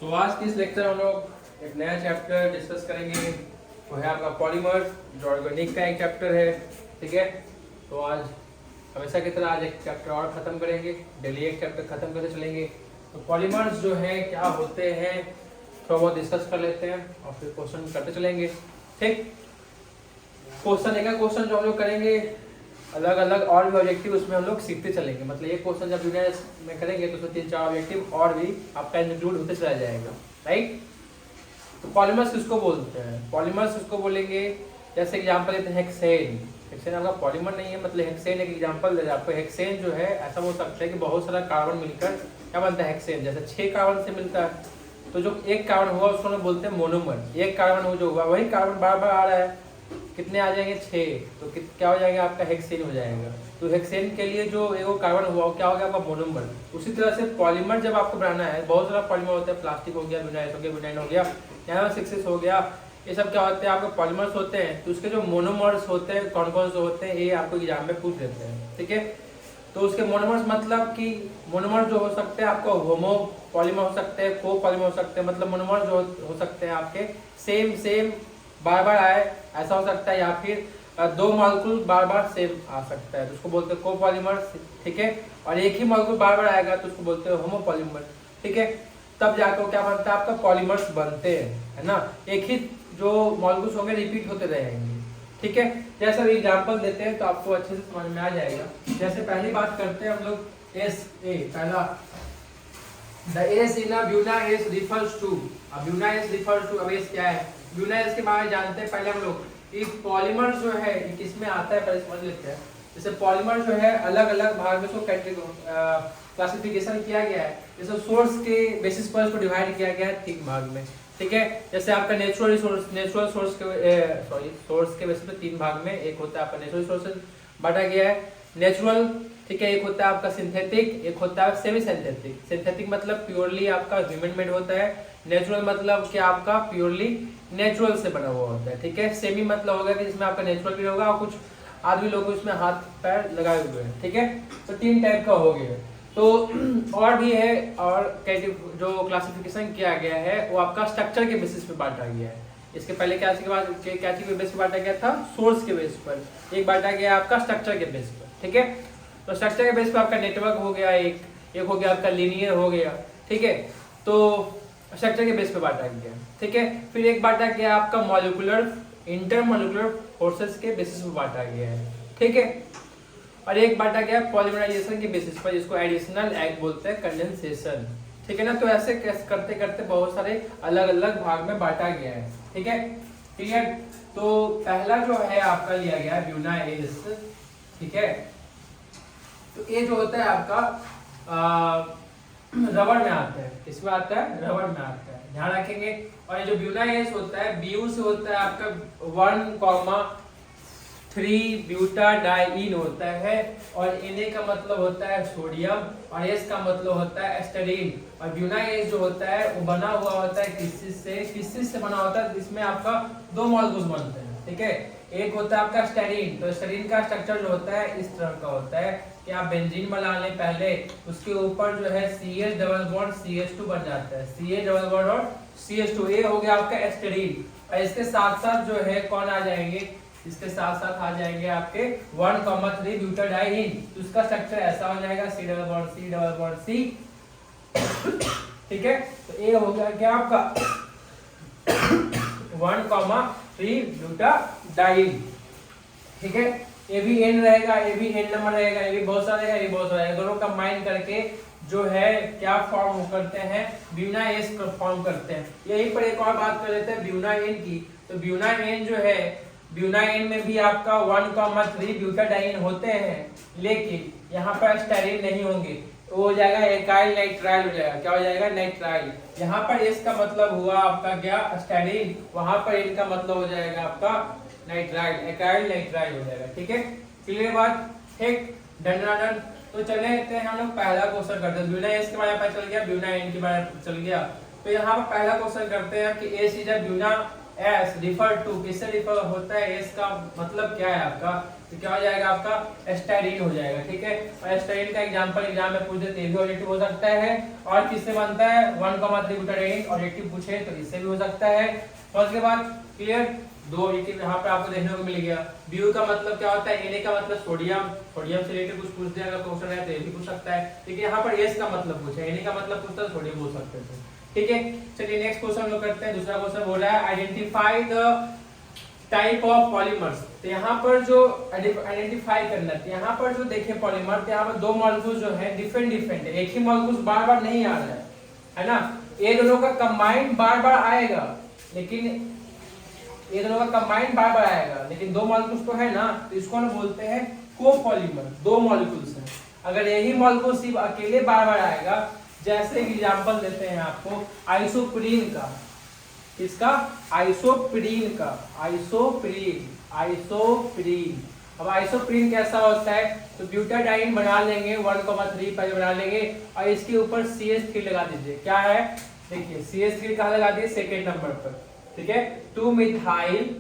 तो आज की इस लेक्चर हम लोग एक नया चैप्टर डिस्कस करेंगे। वो है आपका पॉलीमर, जो ऑर्गेनिक का एक चैप्टर है। ठीक है, तो आज हमेशा की तरह आज एक चैप्टर और खत्म करेंगे, डेली एक चैप्टर खत्म करते चलेंगे। तो पॉलीमर्स जो है क्या होते हैं थोड़ा बहुत डिस्कस कर लेते हैं और फिर क्वेश्चन करते चलेंगे। ठीक, क्वेश्चन एक क्वेश्चन जो हम लोग करेंगे अलग अलग और भी ऑब्जेक्टिव उसमें हम लोग सीखते चलेंगे। मतलब ये क्वेश्चन जब यूनिट में करेंगे तो उसमें 3-4 ऑब्जेक्टिव और भी आपका इंक्लूड होते चला जाएगा। राइट, तो पॉलीमर्स किसको बोलते हैं? पॉलीमर्स किसको बोलेंगे? जैसे एग्जांपल लेते हैं हेक्सेन। हेक्सेन आपका पॉलीमर नहीं है, मतलब हेक्सेन एक एग्जांपल दे रहा है आपको। हेक्सेन जो है ऐसा हो सकता है कि बहुत सारा कार्बन मिलकर क्या बनता है हेक्सेन। जैसे 6 कार्बन से मिलता है तो जो एक कार्बन हुआ उसको हम बोलते हैं मोनोमर। एक कार्बन जो हुआ वही कार्बन बार बार आ रहा है, कितने आ जाएंगे 6, तो क्या हो जाएगा आपका हेक्सेन हो जाएगा। तो हेक्सेन के लिए जो एगो कार्बन हुआ क्या हो गया आपका मोनोमर। उसी तरह से पॉलीमर जब आपको बनाना है, बहुत सारा पॉलीमर होता है, प्लास्टिक हो गया, विनाइल हो गया, विनाइल हो गया, यहाँ 6 हो गया, ये सब क्या होते हैं आपके पॉलीमर्स होते हैं। तो उसके जो मोनोमर्स होते हैं कौन कौन से होते हैं ये आपको एग्जाम में पूछ लेते हैं। ठीक है, तो उसके मोनोमर्स मतलब कि मोनोमर जो हो सकते हैं आपको होमो पॉलीमर हो सकते हैं, को पॉलीमर हो सकते हैं। मतलब मोनोमर जो हो सकते हैं आपके सेम बार बार आए ऐसा हो सकता है, या फिर 2 मॉलिक्यूल बार बार सेम आ सकता है तो उसको बोलते हैं कोपॉलीमर। ठीक है, और एक ही मॉलिक्यूल बार बार आएगा तो उसको बोलते हैं होमोपॉलीमर। ठीक है, तब जाकर क्या बनता है आपका पॉलीमर्स बनते हैं, है ना। एक ही जो मॉलिक्यूल्स होंगे रिपीट होते रहेंगे। ठीक है, जैसा एग्जांपल देते हैं तो आपको अच्छे से समझ में आ जाएगा। जैसे पहली बात करते हैं हम लोग एस ए, पहला the S in Buna S refers to. अब ब्यूना एस रिफर्स टू, अब एस क्या है? ब्यूना एस के बारे में जानते हैं पहले हम लोग। एक पॉलीमर जो है किसमें आता है पहले समझ लेते हैं। जैसे पॉलीमर जो है अलग अलग भाग में इसको क्लासिफिकेशन किया गया है। जैसे सोर्स के बेसिस पर इसको डिवाइड किया गया है 3 भाग में। ठीक है, जैसे आपका नेचुरल सोर्स के बेसिस पे 3 भाग में, एक होता है आपका नेचुरल रिसोर्सेज बांटा गया है नेचुरल। ठीक है, एक होता है आपका सिंथेटिक, एक होता है सेमी सिंथेटिक। सिंथेटिक मतलब प्योरली आपका ह्यूमन मेड होता है, नेचुरल मतलब कि आपका प्योरली नेचुरल से बना हुआ होता है। ठीक है, सेमी मतलब होगा कि जिसमें आपका नेचुरल भी होगा और कुछ आदमी लोग इसमें हाथ पैर लगाए हुए हैं। ठीक है, तो 3 टाइप का हो गया। तो और भी है, और जो क्लासिफिकेशन किया गया है वो आपका स्ट्रक्चर के बेसिस पे बांटा गया है। इसके पहले क्या चीज के बेस पे बांटा गया था? सोर्स के बेस पर। एक बांटा गया आपका स्ट्रक्चर के बेस पर। ठीक है, तो स्ट्रक्चर के बेस पे आपका नेटवर्क हो गया, एक हो गया आपका लीनियर हो गया। ठीक है, तो स्ट्रक्चर के बेस पे बांटा गया। ठीक है, फिर एक बांटा गया आपका मॉलिक्यूलर इंटरमॉलिक्यूलर फोर्सेस के बेसिस पे बांटा गया है। ठीक है, और एक बांटा गया पॉलीमराइजेशन के बेसिस पर, जिसको एडिशनल एग बोलते हैं, कंडेंसेशन। ठीक है ना, तो ऐसे करते करते बहुत सारे अलग अलग भाग में बांटा गया है। ठीक है, क्लियर। तो पहला जो है आपका लिया गया है ब्यूना एस। ठीक है, तो ये जो होता है आपका रबर में आता है। किसमें आता है? रबर में आता है, ध्यान रखेंगे। और ये जो ब्यूना एस होता है ब्यू से होता है आपका 1,3 ब्यूटाडाइईन होता है, और Na का मतलब होता है सोडियम, और S का मतलब होता है एस्टरीन। और ब्यूना एस जो होता है वो बना हुआ होता है किस चीज से बना होता है? इसमें आपका 2 मॉलिक्यूल्स बनते हैं। ठीक है, एक होता है आपका स्टेरीन। तो स्टेरीन का स्ट्रक्चर जो होता है इस तरह का होता है कि आप बेंजीन बना लें पहले, उसके ऊपर जो है CH डबल बॉन्ड CH2 बन जाता है, CH डबल बॉन्ड और CH2, ये हो गया आपका एस्टेरीन। और इसके साथ साथ जो है कौन आ जाएंगे? इसके साथ साथ आ जाएंगे आपके 1,3 ब्यूटाडाइईन। तो उसका स्ट्रक्चर ऐसा हो जाएगा C double bond C double bond C। ठीक है, तो ये हो गया क्या आपका 1,3 ब्यूटाडाइईन। ठीक है, ये भी एन रहेगा, ये भी एन नंबर रहेगा, ये भी बहुत सारा रहेगा, ये बहुत सारा रहेगा। दोनों कंबाइन करके जो है क्या फॉर्म करते हैं? ब्यूना एस फॉर्म करते हैं। यहीं पर एक और बात कर लेते हैं ब्यूना एन की। तो ब्यूना एन जो है, ब्यूना एन में भी आपका 1,3 ब्यूटाडाइईन होते हैं, लेकिन यहाँ पर स्टेरीन नहीं होंगे, तो हो जाएगा एकाइल नाइट्राइल हो जाएगा। क्या हो जाएगा? नाइट्राइल। यहाँ पर एस का मतलब हुआ आपका क्या? स्टेरीन। वहां पर एन का मतलब हो जाएगा आपका नाइट्राइल, एकाइल नाइट्राइल हो जाएगा। ठीक है, क्लियर बात? ठीक, डन। तो चले हैं हम लोग पहला क्वेश्चन करते हैं। ब्यूना एस के बारे में पता चल गया, ब्यूना एन के बारे में चल गया। तो यहाँ पर पहला क्वेश्चन करते हैं कि S is a Buna S refer to, किससे रिफर होता है, एस का मतलब क्या है आपका, तो क्या हो जाएगा आपका एस्टाइरिन हो जाएगा, ठीक है। और एस्टाइरिन का एग्जांपल में पूछ देते हैं, भी ऑब्जेक्टिव हो सकता है। और किससे बनता है 1,3 ब्यूटाडाइन, ऑब्जेक्टिव पूछे तो इससे भी हो सकता है। और उसके बाद क्लियर, दो ऑब्जेक्टिव यहाँ पे आपको देखने को मिल गया। ब्यू का मतलब क्या होता है, Na का मतलब सोडियम, सोडियम से रिलेटेड कुछ पूछ दिया, अगर क्वेश्चन है तो ये भी पूछ सकता है। ठीक है, यहाँ पर एस का मतलब पूछा, Na का मतलब पूछता है, सोडियम बोल सकते थे। ठीक है, चलिए नेक्स्ट क्वेश्चन लोग करते हैं। दूसरा क्वेश्चन बोल रहा है identify the type of polymers. तो यहाँ पर जो आइडेंटिफाई करना है, यहाँ पर जो देखें पॉलीमर, तो यहाँ पर दो मॉलिक्यूल जो है डिफरेंट डिफरेंट है, एक ही मॉलिक्यूल बार बार नहीं आ रहा है ना। ये दोनों का कंबाइंड बार बार आएगा, लेकिन ये दोनों का कंबाइंड बार बार आएगा, लेकिन दो मॉलिक्यूल्स तो है ना, तो इसको हम बोलते हैं कोपॉलीमर। दो मॉलिक्यूल्स हैं, अगर यही मॉलिक्यूल सिर्फ अकेले बार बार आएगा, जैसे एग्जांपल देते हैं आपको आइसोप्रीन का, किसका, आइसोप्रीन का, आइसोप्रीन। अब आइसोप्रीन कैसा होता है, तो ब्यूटाडाइन बना लेंगे 1,3 पहले बना लेंगे, और इसके ऊपर CH3 लगा दीजिए। क्या है, देखिए CH3 कहाँ लगा दिए, सेकेंड नंबर पर, ठीक है। 2 मिथाइल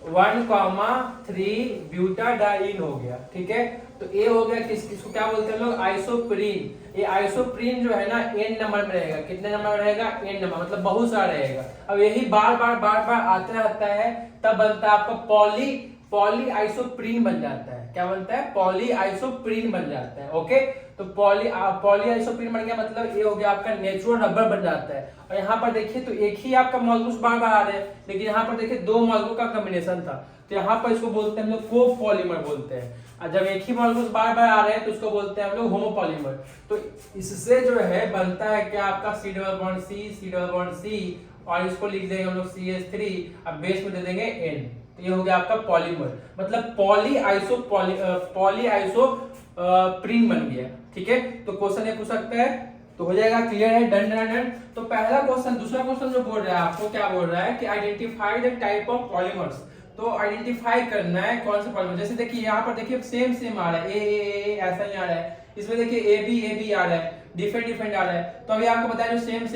1,3 ब्यूटाडाइन हो गया, ठीक है। तो ये हो गया किसको क्या बोलते हैं लोग, आइसोप्रीन। ये आइसोप्रीन जो है ना N नंबर में रहेगा, कितने नंबर में रहेगा, N नंबर, मतलब बहुत सारा रहेगा। अब यही बार बार आता रहता है, तब बनता है आपका पॉली आइसोप्रीन बन जाता है। क्या बनता है, पॉली आइसोप्रीन बन जाता है। ओके, तो पॉली आइसोप्रीन बन गया, मतलब ये हो गया आपका नेचुरल रबर बन जाता है। और यहाँ पर देखिए तो एक ही आपका मॉलिक्यूल बार बार आ रहे हैं, लेकिन यहाँ पर देखिए दो मॉलिक्यूल का कॉम्बिनेशन था, तो यहाँ पर इसको बोलते हैं हम लोग कोपॉलीमर बोलते हैं। और जब एक ही मॉलिक्यूल बार बार आ रहे हैं तो उसको बोलते हैं हम लोग होमोपॉलीमर। तो इससे जो है बनता है क्या आपका C डबल बॉन्ड C, और इसको लिख देंगे हम लोग CH3, अब बेस में दे देंगे N, तो ये हो गया आपका पॉलीमर, मतलब पॉली आइसोप्रीन बन गया। ठीक है, तो क्वेश्चन ये पूछ सकता है, तो हो जाएगा, क्लियर है, डन। तो पहला क्वेश्चन, दूसरा क्वेश्चन जो बोल रहा है आपको, क्या बोल रहा है कि identify the type of polymers. तो आइडेंटिफाई करना है कौन से पॉलीमर, जैसे देखिए यहाँ पर देखिए सेम आ रहा है, ए ऐसा ही आ रहा है, इसमें देखिए ए बी आ रहा है, डिफरेंट आ रहा है। तो अभी आपको बताया जो सेम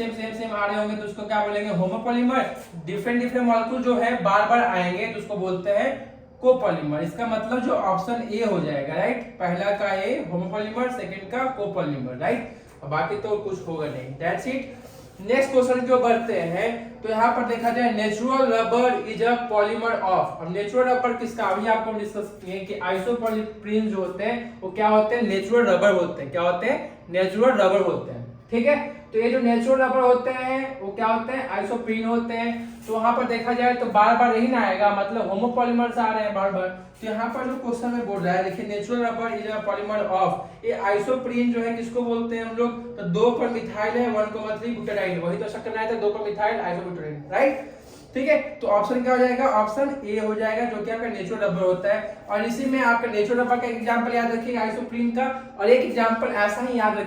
आ रहे होंगे तो उसको क्या बोलेंगे, होमोपॉलीमर। डिफरेंट मॉलिक्यूल जो है बार बार आएंगे तो उसको बोलते हैं कोपॉलीमर। इसका मतलब जो ऑप्शन ए हो जाएगा, राइट, पहला का ए होमोपॉलीमर, सेकंड का कोपॉलीमर, राइट। बाकी तो कुछ होगा नहीं, दैट्स इट। नेक्स्ट क्वेश्चन जो बढ़ते हैं, तो यहाँ पर देखा जाए natural rubber is a polymer of. अब नेचुरल रबर किसका, अभी आपको डिस्कस किए कि आइसोपॉलीप्रीन जो होते हैं वो क्या होते हैं, नेचुरल रबर होते हैं। क्या होते हैं, नेचुरल रबर होते हैं। ठीक है, तो ये जो नेचुरल रबर होते हैं वो क्या होते हैं, आइसोप्रीन होते हैं। तो वहां पर देखा जाए तो बार बार यही ना आएगा, मतलब होमोपॉलीमर्स आ रहे हैं बार बार। तो यहाँ पर जो क्वेश्चन में बोल रहा है, देखिए natural rubber is a polymer of, ये आइसोप्रीन जो है किसको बोलते हैं हम लोग, तो 2 पर मिथाइल है 1,3 ब्यूटाडाइन, वही तो शक्कर आया था, 2 पर मिथाइल आइसोब्यूटाडाइन, राइट। ठीक है, तो ऑप्शन क्या हो जाएगा, ऑप्शन ए हो जाएगा, जो कि आपका नेचुरल रबर होता है। और इसी में आपका नेचुरल रबर का एग्जांपल याद रखिएगा आइसोप्रीन का, और एक एग्जांपल ऐसा ही याद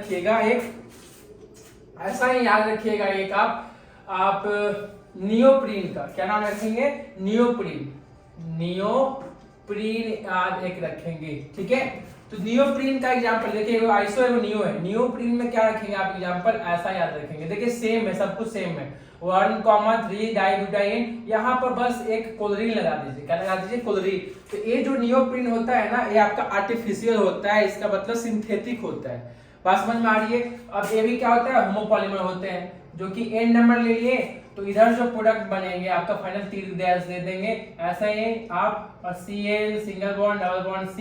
रखिएगा, एक आप नियोप्रीन का क्या नाम रखेंगे, नियोप्रीन याद एक रखेंगे। ठीक है, तो नियोप्रीन का एग्जांपल देखिए, वो आइसो है वो नियो है, नियोप्रीन में क्या रखेंगे आप एग्जांपल, ऐसा याद रखेंगे। देखिए सेम है, सब कुछ सेम है, 1,3 डाइब्यूटाइन, यहाँ पर बस एक क्लोरीन लगा दीजिए, क्या लगा दीजिए, क्लोरीन। तो ये जो नियोप्रीन होता है ना, ये आपका आर्टिफिशियल होता है, इसका मतलब सिंथेटिक होता है। बात समझ में आ रही है। अब ये भी क्या होता है, होमोपॉलीमर होते हैं, जो कि N नंबर ले लिए, तो इधर जो प्रोडक्ट बनेंगे आपका फाइनल तीर डैश दे देंगे, ऐसा ही आप, और Cl single bond double bond C,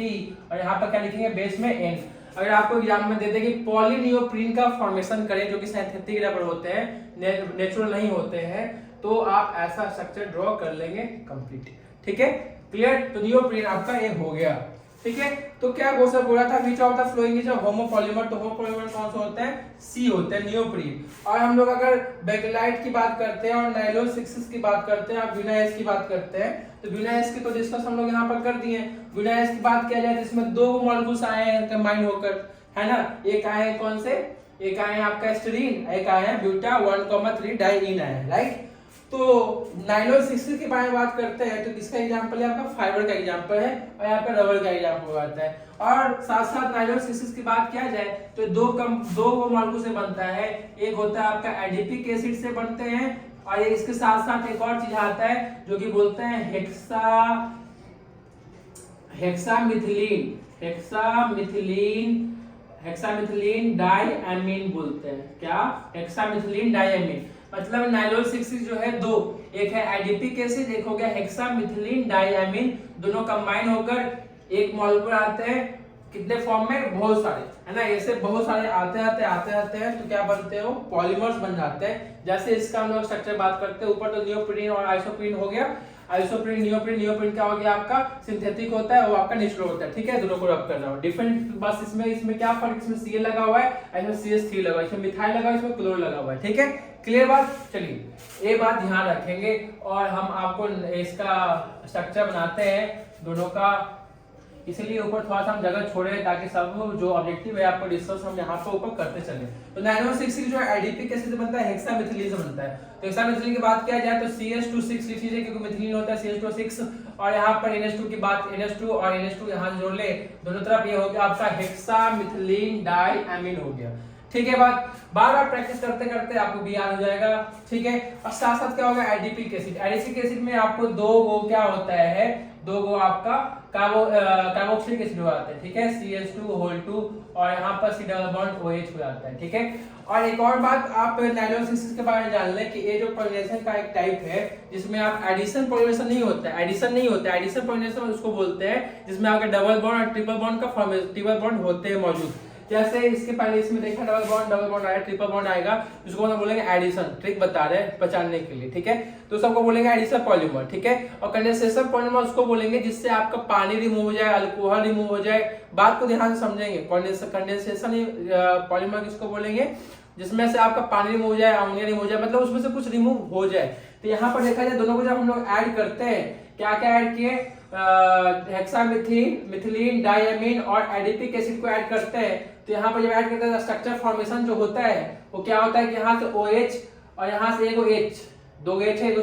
और यहाँ पर क्या लिखेंगे, बेस में N। अगर आपको एग्जाम में दे देंगे पॉलीनियोप्रीन का फॉर्मेशन करें, जो कि सिंथेटिक रबर होते हैं, नेचुरल नहीं होते हैं, तो आप ऐसा स्ट्रक्चर ड्रॉ कर लेंगे कंप्लीट। ठीक है, क्लियर। तो नियोप्रीन आपका ये हो गया। ठीक है, तो क्या क्वेश्चन बोला था, which of the following is a homopolymer, तो होमोपॉलीमर कौन सा होता है, सी होता है, नियोप्रीन। और हम लोग अगर बेकेलाइट की बात करते हैं और नाइलोन 6 की बात करते हैं, और विनाइस की बात करते हैं, तो विनाइस की तो डिस्कस हम लोग यहाँ पर कर दिए। विनाइस की बात किया जाए तो इसमें 2 मॉलिक्यूल्स आए हैं कंबाइन होकर, है ना, एक आए हैं कौन से, एक आए हैं आपका स्टीरीन, एक आए हैं ब्यूटा 1,3 डाइईन आए हैं, राइट। तो नाइलोन 6 के बारे में बात करते हैं, तो किसका एग्जांपल है, आपका फाइबर का एग्जांपल है, और यहाँ पे रबर का एग्जांपल आता है। और साथ साथ नाइलोन 6 की बात किया जाए तो दो मॉलिक्यूल से बनता है, एक होता है आपका एडिपिक एसिड से बनते हैं, और ये इसके साथ साथ एक और चीज आता है जो कि बोलते हैं हेक्सामिथिलीन डाइएमीन बोलते हैं। क्या? हेक्सामिथिलीन डाइएमीन। मतलब नाइलोल 6 जो है दो, एक है एडिपिक एसिड, एक हो गया हेक्सामिथिलीन डाइएमीन, दोनों कंबाइन होकर एक मॉलिक्यूल आते हैं। कितने फॉर्म में? बहुत सारे, है ना। ऐसे बहुत सारे आते आते हैं तो क्या बनते हो? पॉलीमर्स बन जाते हैं। जैसे इसका हम लोग स्ट्रक्चर बात करते हैं, ऊपर तो नियोप्रीन और आइसोप्रीन हो गया। आइसोप्रीन नियोप्रीन क्या हो गया आपका? सिंथेटिक होता है, वो आपका नेचुरल होता है। ठीक है, दोनों को रब कर रहा हूं। डिफरेंट बस इसमें क्या फर्क? इसमें Cl लगा हुआ है, इसमें CH3 लगा हुआ है, इसमें मिथाइल लगा हुआ है, इसमें क्लोर लगा हुआ है। ठीक है, क्लियर बात? चलिए ये बात ध्यान रखेंगे और हम आपको इसका स्ट्रक्चर बनाते हैं दोनों का, इसीलिए ऊपर थोड़ा सा हम जगह छोड़े ताकि सब जो ऑब्जेक्टिव है आपको डिस्कस हम यहाँ पर ऊपर करते चले। तो नाइलोल 6 जो है एडिपिक एसिड बनता है, हेक्सामिथिलीन से बनता है। तो हेक्सामिथिलीन की बात किया जाए तो CH2 6 लिख लीजिए क्योंकि मिथिलीन होता है CH2 6, और यहाँ पर NH2 की बात, NH2 और NH2 यहाँ जोड़ ले दोनों तरफ, ये हो गया आपका हेक्सामिथिलीन डाइएमीन हो गया। ठीक है, बार बार प्रैक्टिस करते करते आपको भी याद हो जाएगा। ठीक है, और साथ साथ क्या होगा? Adipic acid. एडिपिक एसिड में आपको दो वो क्या होता है? दो वो आपका कार्बोक्सिलिक एसिड हो जाता है। ठीक है, CH2 और यहाँ पर C डबल बॉन्ड OH हो जाता है। ठीक है, और एक और बात आप नाइलोल 6 के बारे में जान लें कि ये जो पॉलीमरेशन का एक टाइप है जिसमें आप एडिशन पॉलीमरेशन नहीं होता है, एडिशन पॉलीमरेशन उसको बोलते हैं जिसमें आपके डबल बॉन्ड और ट्रिपल बॉन्ड का फॉर्मेशन, ट्रिपल बॉन्ड होते हैं मौजूद। जैसे इसके पहले इसमें देखा डबल बॉन्ड आया, ट्रिपल बॉन्ड आएगा, उसको हम बोलेंगे एडिशन। ट्रिक बता रहे हैं पहचानने के लिए। ठीक है, तो सबको बोलेंगे एडिशन पॉलीमर। ठीक है, और कंडेंसेशन पॉलीमर उसको बोलेंगे जिससे आपका पानी रिमूव हो जाए, अल्कोहल रिमूव हो जाए। बात को ध्यान से समझेंगे। कंडेंसेशन पॉलीमर किसको बोलेंगे? जिसमें से आपका पानी रिमूव हो जाए, अमोनिया रिमूव हो जाए, मतलब उसमें से कुछ रिमूव हो जाए। तो यहाँ पर देखा जाए दोनों को जब हम लोग ऐड करते हैं, क्या क्या ऐड किए? हेक्सामिथिलीन डाइएमीन और एडिपिक एसिड को ऐड करते हैं। तो यहाँ पर जब ऐड करते हैं स्ट्रक्चर फॉर्मेशन जो होता है वो क्या होता है कि यहाँ से OH और यहाँ से एक H, दो H है, H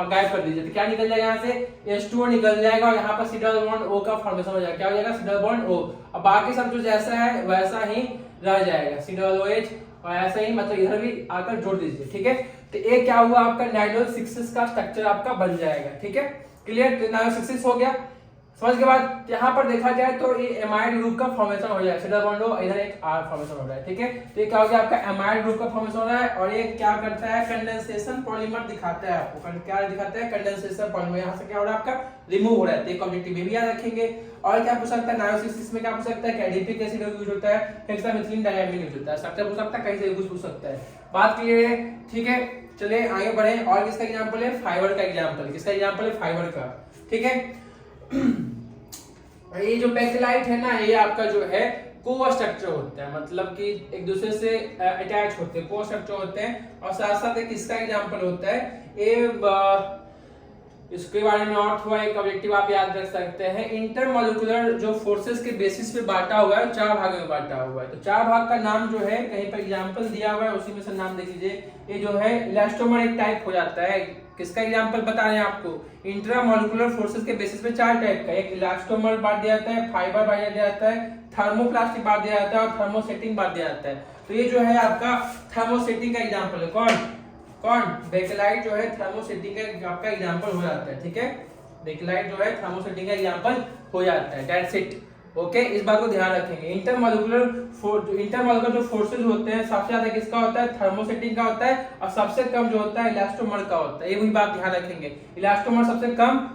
गायब कर दीजिए तो क्या निकल जाएगा? यहाँ से H2O निकल जाएगा और यहाँ पर C डबल बॉन्ड O का फॉर्मेशन हो जाएगा। क्या हो जाएगा? C double bond O। अब बाकी सब जो जैसा है वैसा ही रह जाएगा, C डबल OH, और ऐसा ही मतलब इधर भी आकर जोड़ दीजिए। ठीक है, तो ये क्या हुआ? आपका नाइलोल 6 का स्ट्रक्चर आपका बन जाएगा। ठीक है, क्लियर? तो नाइलोल 6 हो गया। समझ के बाद यहाँ पर देखा जाए तो ये एमाइड ग्रुप का फॉर्मेशन हो जाएगा, C डबल बॉन्ड O, इधर एक R फॉर्मेशन हो रहा है। ठीक है, तो ये क्या हो गया? आपका एमाइड ग्रुप का फॉर्मेशन हो रहा है और ये क्या करता है? कंडेंसेशन पॉलीमर दिखाता है आपको। क्या दिखाता है? Condensation polymer. यहाँ से क्या हो रहा है? आपका रिमूव हो रहा है। तो ऑब्जेक्टिव भी याद रखेंगे। और क्या पूछ सकता है? नाइलोल 6 में क्या पूछ सकता है? कि एडिपिक एसिड यूज होता है, हेक्सामिथिलीन डाइएमीन यूज होता है। स्ट्रक्चर पूछ सकता है, कहीं से कुछ पूछ सकता है। बात क्लियर है? ठीक है, चलिए आगे बढ़े। और किसका एग्जाम्पल है? फाइबर का एग्जाम्पल। किसका एग्जाम्पल है? फाइबर का। ठीक है, ये जो बेकेलाइट है ना, ये आपका जो है को स्ट्रक्चर होता है, मतलब कि एक दूसरे से अटैच होते हैं, को स्ट्रक्चर होते हैं। और साथ साथ एक इसका एग्जांपल होता है इसके बारे में और थोड़ा एक ऑब्जेक्टिव आप याद रख सकते हैं। इंटरमॉलिक्यूलर जो फोर्सेस के बेसिस पे बांटा हुआ है, 4 भागों में बांटा हुआ है। तो 4 भाग का नाम जो है कहीं पर एग्जांपल दिया हुआ है, उसी में से नाम देख लीजिए। ये जो है इलास्टोमर एक टाइप हो जाता है। किसका एग्जांपल बता रहे हैं आपको? इंट्रामॉलिक्यूलर फोर्सेस के बेसिस पे 4 टाइप का, एक इलास्टोमर बांट दिया जाता है, फाइबर बांट दिया जाता है, थर्मोप्लास्टिक बांट दिया जाता है और थर्मोसेटिंग बांट दिया जाता है। तो ये जो है आपका थर्मोसेटिंग का एग्जांपल है। कौन? बेकेलाइट जो है थर्मोसेटिंग का आपका एग्जांपल हो जाता है। ठीक है, बेकेलाइट जो है थर्मोसेटिंग का एग्जांपल हो जाता है। That's it. ओके, इस बात को ध्यान रखेंगे। इंटरमॉलिक्यूलर जो फोर्सेस होते हैं सबसे ज्यादा किसका होता है? थर्मोसेटिंग का होता है, और सबसे कम जो होता है इलास्टोमर का होता है। ये भी बात ध्यान रखेंगे। इलास्टोमर सबसे कम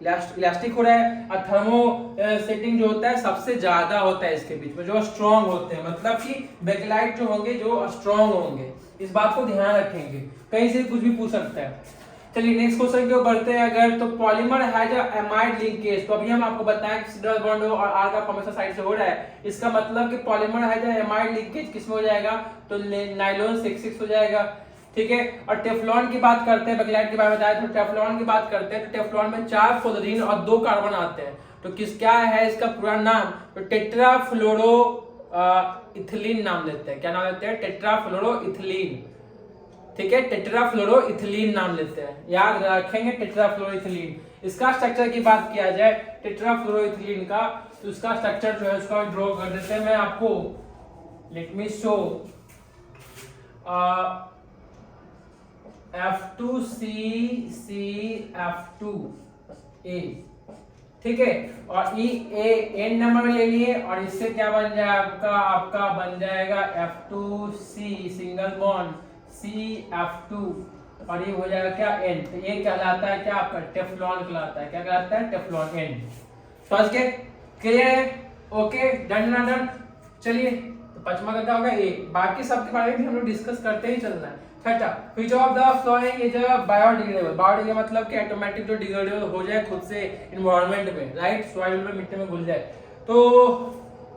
इलास्टिक हो रहा है, और थर्मोसेटिंग जो होता है सबसे ज्यादा होता है इसके बीच में, जो स्ट्रॉन्ग होते हैं। मतलब कि बेकेलाइट जो होंगे जो स्ट्रॉन्ग होंगे, इस बात को ध्यान रखेंगे। कहीं से कुछ भी पूछ सकता है। चलिए नेक्स्ट क्वेश्चन की ओर बढ़ते हैं। अगर तो polymer has a amide linkage, तो अभी हम आपको बताएं कि डबल बॉन्ड और R का फॉर्मेशन साइड से हो रहा है, इसका मतलब कि polymer has a amide linkage किसमें हो जाएगा? तो नाइलॉन 6 हो जाएगा। ठीक है, और टेफ्लॉन की बात करते हैं, बेकेलाइट के बारे में बताया, तो टेफ्लॉन की बात करते हैं। तो टेफ्लॉन में 4 फ्लोरीन और 2 कार्बन आते हैं। तो क्या है इसका पूरा नाम? तो टेट्राफ्लोरो इथिलीन नाम लेते हैं। क्या नाम लेते हैं? Tetrafluoro ethylene. ठीक है, टेट्राफ्लोरो इथिलीन नाम लेते हैं, याद रखेंगे टेट्राफ्लोरो इथिलीन। इसका स्ट्रक्चर की बात किया जाए टेट्राफ्लोरो इथिलीन का, तो उसका स्ट्रक्चर जो है उसका ड्रॉ कर देते हैं। मैं आपको let me show F2C F2A, ठीक है। और एन नंबर ले लिए और इससे क्या बन जाए आपका बन जाएगा F2C सिंगल बॉन्ड CF2 और ये हो जाएगा क्या एन। तो ये कहलाता है क्या आपका टेफ्लॉन कहलाता है। क्या कहलाता है? टेफ्लॉन एन। समझ के क्लियर है? ओके, डन ना डन? चलिए तो पचमा का क्या होगा ए। बाकी सब के बारे में भी हम लोग डिस्कस करते ही चलना है। छठा, which of the following is biodegradable. Biodegradable मतलब कि ऑटोमेटिक जो डिग्रेडेबल हो जाए खुद से एनवायरनमेंट में, राइट, सॉइल में, मिट्टी में घुल जाए। तो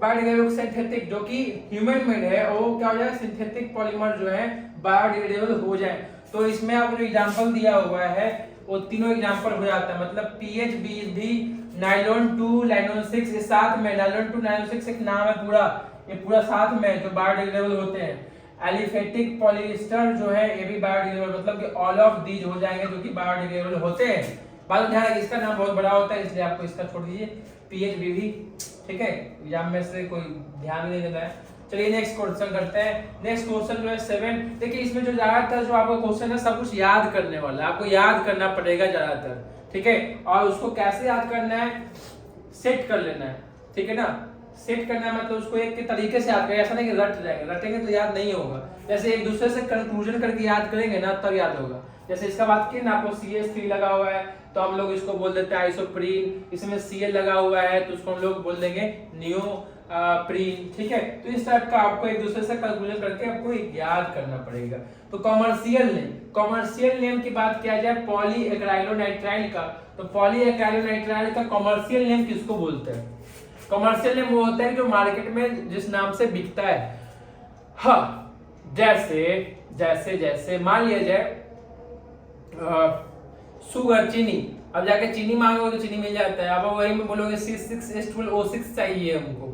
बायोडिग्रेडेबल सिंथेटिक जो कि ह्यूमन मेड है वो क्या हो जाए, सिंथेटिक पॉलीमर जो है बायोडिग्रेडेबल हो जाए। तो इसमें आपको जो एग्जांपल दिया हुआ है वो तीनों एग्जांपल हो जाता है। मतलब PHBD, नाइलॉन 2, नाइलॉन 6, ये साथ में नाइलॉन 2 नाइलॉन 6 एक नाम है पूरा, ये पूरा साथ में जो बायोडिग्रेडेबल होते हैं। एलिफेटिक पॉलिएस्टर जो है ये भी बायोडिग्रेडेबल, मतलब कि ऑल ऑफ दीज हो जाएंगे जो कि बायोडिग्रेडेबल होते हैं। बात ध्यान रखिए, इसका नाम बहुत बड़ा होता है इसलिए आपको इसका छोड़ दीजिए PHBD, ठीक है। एग्जाम में से कोई ध्यान नहीं देना है। चलिए नेक्स्ट क्वेश्चन करते हैं। नेक्स्ट क्वेश्चन जो है 7। देखिए इसमें जो ज्यादातर जो आपका क्वेश्चन है सब कुछ याद करने वाला है, आपको याद करना पड़ेगा ज्यादातर, ठीक है। और उसको कैसे याद करना है, सेट कर लेना है, ठीक है ना। सेट करना है मतलब उसको एक के तरीके से याद करें, ऐसा नहीं कि रट जाएंगे, रटेंगे तो याद नहीं होगा। जैसे एक दूसरे से कंक्लूजन करके याद करेंगे ना तब याद होगा। जैसे इसका बात की ना, आपको CH3 लगा हुआ है तो हम लोग इसको बोल देते हैं आइसोप्रीन। इसमें Cl लगा हुआ है तो उसको हम लोग बोल देंगे नियोप्रीन, ठीक है। तो इस टाइप का आपको एक दूसरे से कंक्लूजन करके आपको याद करना पड़ेगा। तो कॉमर्शियल नेम की बात किया जाए पॉलीएक्राइलोनाइट्राइल का, तो पॉलीएक्राइलोनाइट्राइल का कॉमर्शियल नेम किसको बोलते हैं? कॉमर्शियल नेम वो होता है जो मार्केट में जिस नाम से बिकता है। हाँ, जैसे मान लिया जाए शुगर, चीनी। अब जाके चीनी मांगोगे तो चीनी मिल जाता है, अब वही में बोलोगे C6H12O6 चाहिए हमको,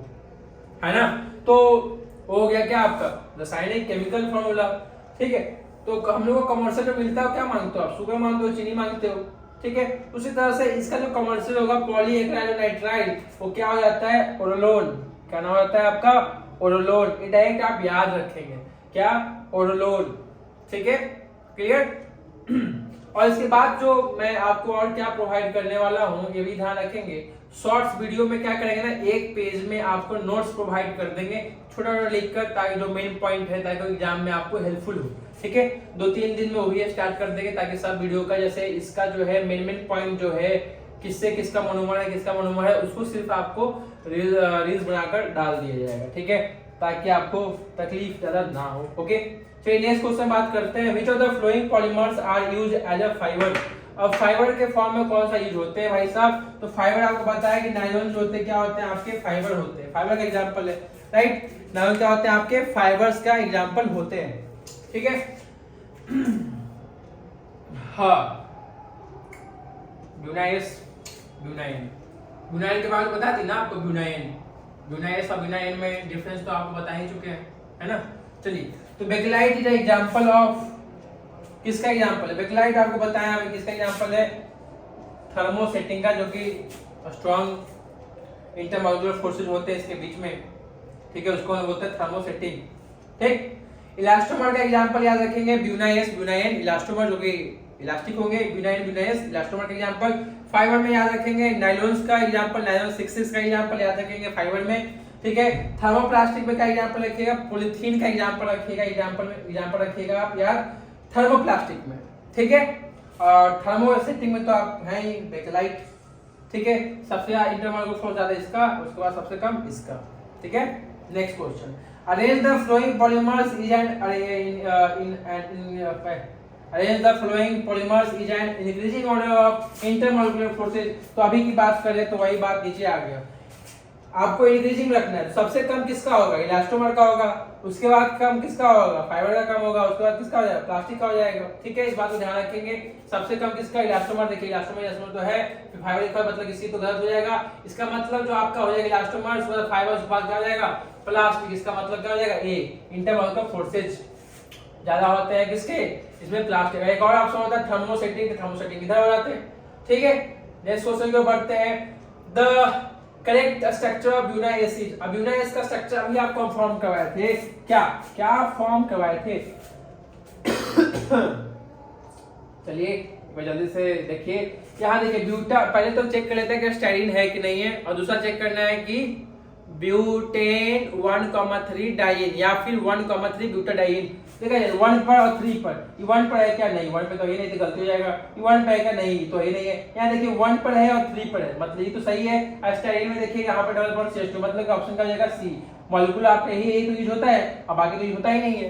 है ना। तो हो गया क्या आपका रासायनिक केमिकल फॉर्मूला, ठीक है। तो हम लोग को कमर्शियल जो मिलता है क्या मांगते हो आप? शुगर मांगते हो, चीनी मांगते हो, ठीक है। उसी तरह से इसका जो कमर्शियल होगा पॉलीएक्राइलोनाइट्राइल, वो क्या हो जाता है? ओरोलोन। क्या नाम होता है आपका? ओरोलोन। ये डायरेक्ट आप याद रखेंगे, क्या? ओरोलोन, ठीक है, क्लियर। और इसके बाद जो मैं आपको और क्या प्रोवाइड करने वाला हूं ये भी ध्यान रखेंगे। शॉर्ट्स वीडियो में क्या करेंगे ना, एक पेज में आपको नोट्स प्रोवाइड कर देंगे छोटा छोटा लिखकर, ताकि जो मेन पॉइंट है ताकि एग्जाम में आपको हेल्पफुल हो, ठीक है। 2-3 दिन में वही स्टार्ट कर देंगे ताकि सब वीडियो का जैसे इसका जो है मेन पॉइंट जो है किससे किसका मोनोमर है, किसका मोनोमर है, उसको सिर्फ आपको रील्स बनाकर डाल दिया जाएगा, ठीक है, ताकि आपको तकलीफ ज्यादा ना हो। ओके, चलिए नेक्स्ट क्वेश्चन बात करते हैं। Which of the following polymers are used as a fiber. अब फाइबर के फॉर्म में कौन सा यूज होते हैं भाई साहब? तो फाइबर आपको पता है कि नायलॉन जो होते हैं क्या होते हैं आपके? फाइबर होते हैं, फाइबर का एग्जांपल है, राइट। नायलॉन क्या होते हैं आपके? फाइबर्स का एग्जांपल होते हैं, ठीक है। हाँ, ब्यूनाइन के बारे में बता दी ना आपको। ब्यूनाइस और ब्यूनाइन में डिफरेंस तो आपको बता ही चुके हैं, है ना। चलिए, तो बेकेलाइट इज एग्जांपल ऑफ, किसका एग्जांपल है? बेकेलाइट आपको बताया है किसका एग्जांपल है? थर्मोसेटिंग का, जो कि स्ट्रॉन्ग इंटरमॉलिक्यूलर फोर्सेस होते हैं इसके बीच में, ठीक है, उसको बोलते हैं थर्मोसेटिंग, ठीक। इलास्टोमर का एग्जांपल याद रखेंगे, ब्यूनाइन इलास्टोमर जो कि इलास्टिक होंगे, ब्यूनाइन इलास्टोमर का एग्जांपल। फाइबर में याद रखेंगे नायलॉन्स का एग्जांपल, नायलॉन 6 का एग्जांपल याद रखेंगे फाइबर में, ठीक है। थर्मोप्लास्टिक में क्या एग्जांपल रखिएगा? पॉलीथीन का एग्जांपल रखिएगा, एग्जांपल रखिएगा आप यार थर्मोप्लास्टिक में, ठीक है। और थर्मोसेटिंग में तो आप हैं ही बेकेलाइट, ठीक है। सबसे इंटरमॉलिक्यूलर फोर्स ज्यादा इसका, उसके बाद सबसे कम इसका, ठीक है। Next question, arrange the following polymers is Arrange the flowing polymers is an increasing order of intermolecular forces। तो अभी की बात करें तो वही बात नीचे आ गया, आपको इंक्रीजिंग रखना है। सबसे कम किसका होगा? इलास्टोमर का होगा, उसके बाद कम किसका होगा? फाइबर का कम होगा, उसके बाद किसका हो जाएगा? प्लास्टिक का हो जाएगा, ठीक है। इस बात को ध्यान रखेंगे। सबसे कम किसका? इलास्टोमर। देखिए इलास्टोमर तो है, फाइबर का मतलब किसी तो गलत हो जाएगा। इसका मतलब जो आपका हो जाएगा इलास्टोमर, उसके बाद फाइबर, उसके बाद क्या हो जाएगा? प्लास्टिक। इसका मतलब क्या हो जाएगा? ए, इंटरमॉलिक्यूलर फोर्सेज ज्यादा होते हैं किसके? इसमें प्लास्टिक। एक और ऑप्शन होता है थर्मोसेटिंग, थर्मोसेटिंग इधर हो जाते हैं, ठीक है। नेक्स्ट क्वेश्चन को बढ़ते हैं। द करेक्ट स्ट्रक्चर ऑफ ब्यूनाइसिस। अब ब्यूनाइस का स्ट्रक्चर अभी आपको हम फॉर्म करवाए थे, क्या फॉर्म करवाए थे? चलिए जल्दी से देखिए, यहाँ देखिए ब्यूटा, पहले तो चेक कर लेते हैं कि स्टाइरिन है कि नहीं है, और दूसरा चेक करना है कि ब्यूटेन 1,3 डाइन या फिर 1,3 ब्यूटाडाइन। देखा जाए 1 पर और 3 पर, ये 1 पर है क्या, नहीं 1 पे तो ये नहीं, तो गलती हो जाएगा, ये 1 पर है क्या, नहीं तो ये नहीं है। यहाँ देखिए 1 पर है और 3 पर है, मतलब ये तो सही है। स्टाइरिन में देखिए यहाँ पे डबल बॉन्ड CH2, मतलब ऑप्शन का हो जाएगा सी। मॉलिक्यूल आपका यही तो यूज होता है, और बाकी तो यूज होता ही नहीं है,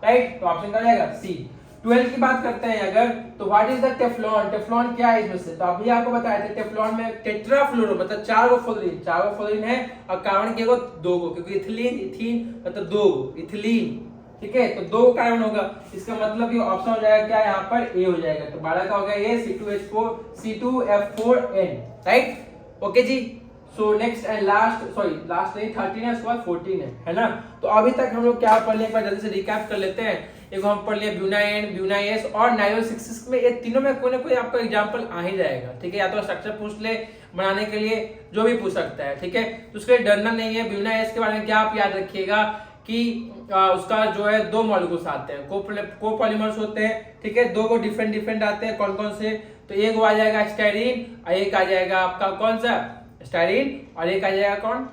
राइट, तो ऑप्शन का हो जाएगा सी। 12 की बात करते हैं अगर, तो what is the Teflon, Teflon क्या है इसमें से, तो अभी आपको बताया था टेफ्लॉन में टेट्राफ्लोरो मतलब 4 गो फ्लोरीन है, और कार्बन के 2 गो, क्योंकि इथिलीन इथीन मतलब 2 गो इथिलीन, ठीक है, तो 2 कार्बन होगा, इसका मतलब ये ऑप्शन हो जाएगा क्या, यहाँ पर ए हो जाएगा, तो 12 का हो गया ये C2H4 C2F4N, राइट, ओके जी। So next and last, sorry last नहीं 13 है, उसके बाद 14 है ना। तो अभी तक हम लोग क्या पढ़ लिए, एक बार जल्दी से रिकैप कर लेते हैं। एक हम पढ़ लिए ब्यूना एन, ब्यूना एस और नाइट्रो 6 में, ये तीनों में कोई ना कोई आपका एग्जांपल आ ही जाएगा, ठीक है, या तो स्ट्रक्चर पूछ ले बनाने के लिए, जो भी पूछ सकता है, ठीक है, तो उसके लिए डरना नहीं है। ब्यूना एस के बारे में क्या आप याद रखिएगा कि उसका जो है 2 मॉलिक्यूल्स आते हैं, कोपॉलीमर्स होते हैं, ठीक है, 2 को डिफरेंट आते हैं, कौन कौन से, तो एक वो आ जाएगा स्टाइरिन, और एक आ जाएगा आपका कौन सा स्टाइरिन, और एक आ जाएगा कौन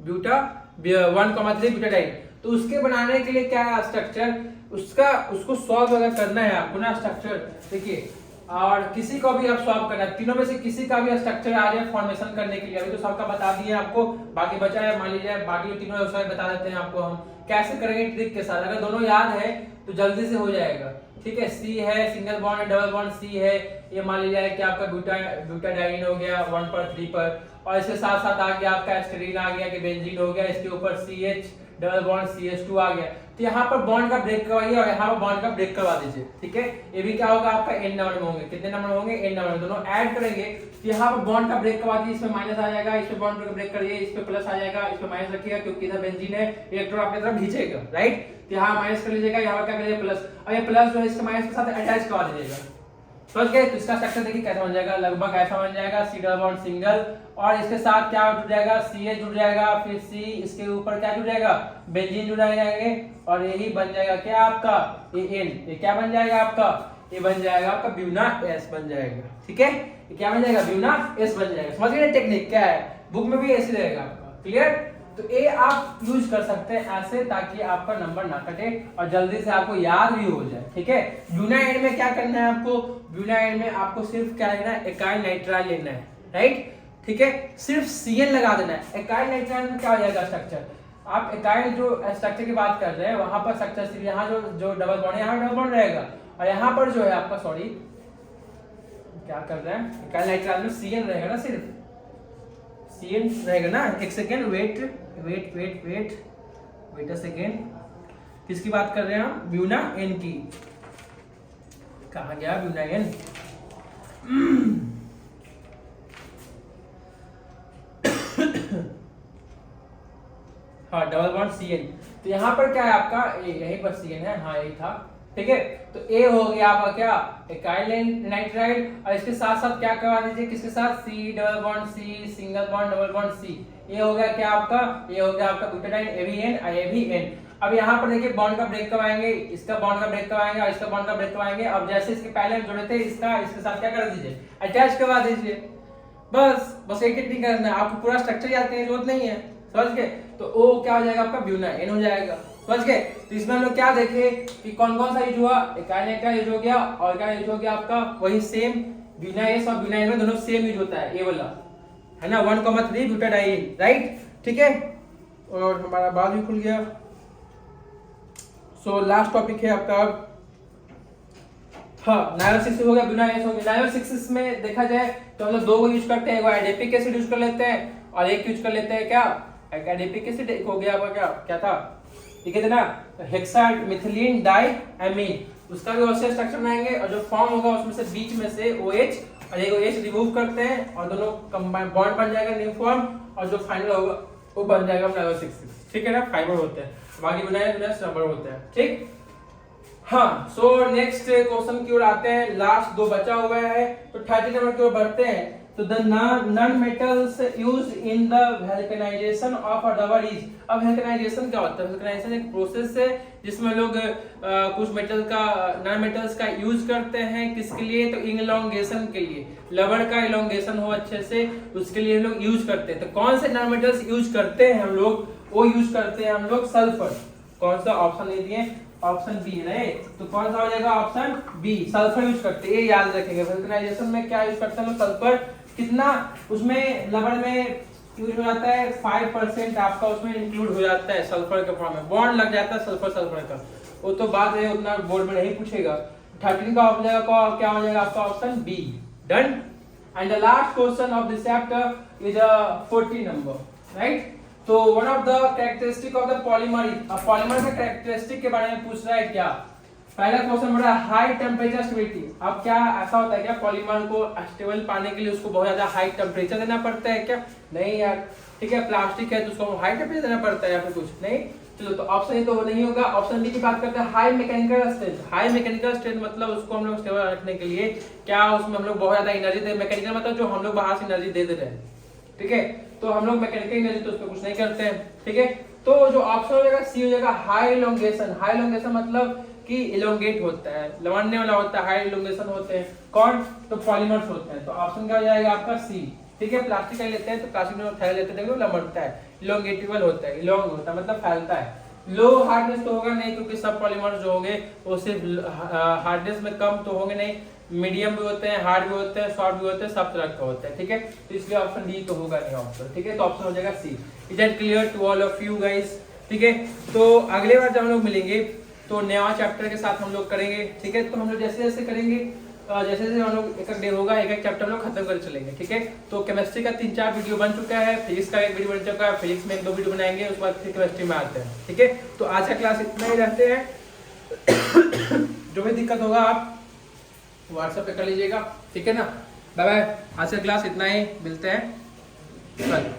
ब्यूटा 1,3 ब्यूटाडाइन। तो उसके बनाने के लिए क्या है स्ट्रक्चर, उसको सॉल्व अगर करना है आपको ना स्ट्रक्चर, देखिए, और किसी को भी आप सॉल्व करना है, तीनों में से किसी का भी स्ट्रक्चर आ जाए फॉर्मेशन करने के लिए, अभी तो सबका बता दिए आपको, बाकी बचा है, मान लीजिए बाकी तीनों व्यवसाय बता देते हैं आपको हम कैसे करेंगे ट्रिक के साथ। अगर दोनों याद है तो जल्दी से हो जाएगा, ठीक है। सी है सिंगल बॉन्ड डबल बॉन्ड, सी है ये मान लीजिए कि आपका ब्यूटाडाइन हो गया 1 पर 3 पर, और इसके साथ साथ आ गया आपका एस्टेरीन आ गया कि बेंजीन हो गया, इसके ऊपर CH डबल बॉन्ड CH2 आ गया, तो यहाँ पर बॉन्ड का ब्रेक करवाइए और यहाँ पर बॉन्ड का ब्रेक करवा दीजिए, ठीक है। ये भी क्या होगा आपका n नंबर में होंगे, कितने नंबर होंगे, n नंबर, दोनों ऐड करेंगे, तो यहाँ पर बॉन्ड का ब्रेक करवा दीजिए, इसमें माइनस आ जाएगा, इस पे बॉन्ड का ब्रेक करिए, इस पे प्लस आ जाएगा, इस पे माइनस रखिएगा, क्योंकि इधर बेंजीन है, इलेक्ट्रॉन अपनी तरफ खींचेगा, राइट, तो यहाँ माइनस कर लीजिएगा, यहाँ पर क्या करिए प्लस, और ये प्लस जो है इसके माइनस के साथ अटैच करवा दीजिएगा, समझ गए। तो इसका स्ट्रक्चर देखिए कैसा बन जाएगा, लगभग ऐसा बन जाएगा, C डबल बॉन्ड सिंगल, और इसके साथ क्या जुड़ जाएगा, CH जुड़ जाएगा, फिर C, इसके ऊपर क्या जुड़ जाएगा, बेंजीन जुड़ जाएंगे, और यही बन जाएगा क्या आपका AN, ये क्या बन जाएगा आपका, ये बन जाएगा आपका ब्यूना S बन जाएगा, ठीक है, ये क्या बन जाएगा, ब्यूना S बन जाएगा। समझ गए टेक्निक क्या है, बुक में भी ऐसे रहेगा आपका, क्लियर। तो ये आप यूज कर सकते हैं ऐसे, ताकि आपका नंबर ना कटे और जल्दी से आपको याद भी हो जाए, ठीक है। ब्यूना एन में क्या करना है आपको, ब्यूना एन में आपको सिर्फ क्या लेना है, एकाइल नाइट्राइल लेना है, राइट, ठीक है, सिर्फ CN लगा देना है। एकाइल नाइट्राइल में क्या हो जाएगा स्ट्रक्चर, आप एकाइल जो स्ट्रक्चर की बात कर रहे हैं वहां पर स्ट्रक्चर सिर्फ यहाँ जो डबल बॉन्ड है, यहाँ डबल बॉन्ड रहेगा, और यहाँ पर जो है आपका, सॉरी क्या कर रहे हैं, एकाइल नाइट्राइल में CN रहेगा ना, सिर्फ CN रहेगा ना। एक सेकेंड वेट अ सेकेंड, किसकी बात कर रहे हैं हम, ब्यूना एन की, कहा गया ब्यूना एन, हाँ डबल बॉन्ड CN, तो यहाँ पर क्या है आपका, यहीं पर CN है, हाँ यही था, ठीक है। तो A हो गया आपका क्या, एकाइल नाइट्राइल, और इसके साथ साथ क्या करवा दीजिए, किसके साथ, C double bond C single bond double bond C, ये हो गया क्या आपका, ये हो गया आपका ब्यूटाडाइन ABN और ABN। अब यहाँ पर देखिए बॉन्ड का ब्रेक करवाएंगे, इसका बॉन्ड का ब्रेक करवाएंगे और इसका बॉन्ड का ब्रेक करवाएंगे। अब जैसे इसके पहले जुड़े थे, इसका इसके साथ क्या कर दीजिए, अटैच करवा दीजिए, बस एक टेक्निक करना है, आपको पूरा स्ट्रक्चर याद करने की जरूरत नहीं है, समझ गए। तो O क्या हो जाएगा आपका, ब्यूना एन हो जाएगा, समझ गए। तो इसमें हम लोग क्या देखे कि कौन कौन सा यूज हुआ, एकाइल नाइट्राइल यूज हो गया, और क्या यूज हो गया आपका, वही सेम ब्यूना एस और ब्यूना एन में दोनों सेम यूज होता है, ये वाला है ना, 1,3 ब्यूटाडाइन, राइट, ठीक है। और हमारा बाल भी खुल गया। सो लास्ट टॉपिक है आपका, हाँ नाइट्रो 6 हो गया, ब्यूना एस हो गया। नाइट्रो 6 में देखा जाए तो हम लोग 2 को यूज करते हैं, एक एडिपिक एसिड यूज कर लेते हैं और एक यूज कर लेते हैं क्या, एडिपिक एसिड, एक हो गया आपका क्या था, ठीक है ना, हेक्सा मिथिलीन डाइएमीन, उसका भी वैसे स्ट्रक्चर बनाएंगे, और जो फॉर्म होगा उसमें से बीच में से OH और एक OH रिमूव करते हैं, और दोनों कंबाइन बॉन्ड बन जाएगा न्यू फॉर्म, और जो फाइनल होगा वो बन जाएगा नाइट्रो 6, ठीक है ना, फाइबर होते हैं, बाकी बनाए रबर होते हैं, ठीक। हाँ, सो नेक्स्ट क्वेश्चन की ओर आते हैं, लास्ट 2 बचा हुआ है, तो 30 नंबर की ओर बढ़ते हैं। तो the non metals use in the vulcanization of a rubber is. अब वल्केनाइजेशन क्या होता है? वल्केनाइजेशन एक प्रोसेस है जिसमें लोग कुछ मेटल का नॉन मेटल्स का यूज करते हैं। किसके लिए? तो इलोंगेशन के लिए, रबर का इलोंगेशन हो अच्छे से, उसके लिए लोग यूज करते हैं। तो कौन से नॉन मेटल्स यूज करते हैं हम लोग? वो यूज करते हैं हम लोग सल्फर। कौन सा ऑप्शन दे दिए? ऑप्शन बी है। तो कौन सा हो जाएगा? ऑप्शन बी, सल्फर यूज करते हैं। ये याद रखेंगे, वल्केनाइजेशन में क्या यूज करते हैं लोग? सल्फर। कितना उसमें रबर में यूज हो जाता है? 5% आपका उसमें इंक्लूड हो जाता है सल्फर के फॉर्म में, बॉन्ड लग जाता है सल्फर सल्फर का। वो तो बात है, उतना बोर्ड में नहीं पूछेगा। 13 का हो जाएगा, क्या हो जाएगा आपका? Option B. Done. And the last question of this chapter is 40 number, right. तो one of the characteristic of the polymer, polymer का कैरेक्टरिस्टिक के बारे में पूछ रहा है क्या? पहला क्वेश्चन बड़ा हाई टेम्परेचर स्टेबिलिटी। अब क्या ऐसा होता है क्या पॉलीमर को स्टेबल पाने के लिए उसको बहुत ज्यादा हाई टेम्परेचर देना पड़ता है क्या? नहीं यार, ठीक है। प्लास्टिक है तो उसको हाई टेम्परेचर देना पड़ता है या फिर कुछ नहीं? चलो, तो ऑप्शन ए तो नहीं होगा। ऑप्शन बी की बात करते हैं, high mechanical strength. High mechanical strength मतलब उसको हम लोग स्टेबल रखने के लिए क्या उसमें हम लोग बहुत ज्यादा एनर्जी दे। मैकेनिकल मतलब जो हम लोग बाहर से एनर्जी दे रहे हैं, ठीक है। तो हम लोग मैकेनिकल एनर्जी तो उसमें कुछ नहीं करते हैं, ठीक है। तो जो ऑप्शन हो जाएगा सी हो जाएगा, हाई इलोंगेशन। हाई इलोंगेशन मतलब कि इलोंगेट होता है, लवणने वाला होता है, हाई इलोंगेशन होते हैं। कौन? तो पॉलीमर्स होते हैं। तो ऑप्शन क्या हो जाएगा आपका? सी, ठीक है। प्लास्टिक का लेते हैं तो प्लास्टिक में थैला लेते हैं, लमड़ता है, इलोंगेटेबल होता है, इलोंग होता है मतलब फैलता है। लो हार्डनेस तो होगा नहीं, क्योंकि सब पॉलीमर्स जो होंगे वो सिर्फ हार्डनेस में कम तो होंगे नहीं, मीडियम भी होते हैं, हार्ड भी होते हैं, सॉफ्ट भी होते हैं, सब तरह का होता है, ठीक है। तो इसलिए ऑप्शन डी तो होगा नहीं ऑप्शन, ठीक है। तो ऑप्शन हो जाएगा C. Is that clear to all of you guys? ठीक है। तो अगले बार जब हम लोग मिलेंगे तो नया चैप्टर के साथ हम लोग करेंगे, ठीक है। तो हम लोग जैसे जैसे करेंगे, जैसे जैसे हम लोग एक एक डे होगा, एक एक चैप्टर हम लोग खत्म कर चलेंगे, ठीक है। तो केमिस्ट्री का 3-4 वीडियो बन चुका है, फिजिक्स का 1 वीडियो बन चुका है, फिजिक्स में 1-2 वीडियो बनाएंगे, उसके बाद फिर केमिस्ट्री में आते हैं, ठीक है। तो आज का क्लास इतना ही रहते हैं। जो भी दिक्कत होगा आप व्हाट्सएप पे कर लीजिएगा, ठीक है ना। Bye bye. आज का क्लास इतना ही, मिलते हैं कल।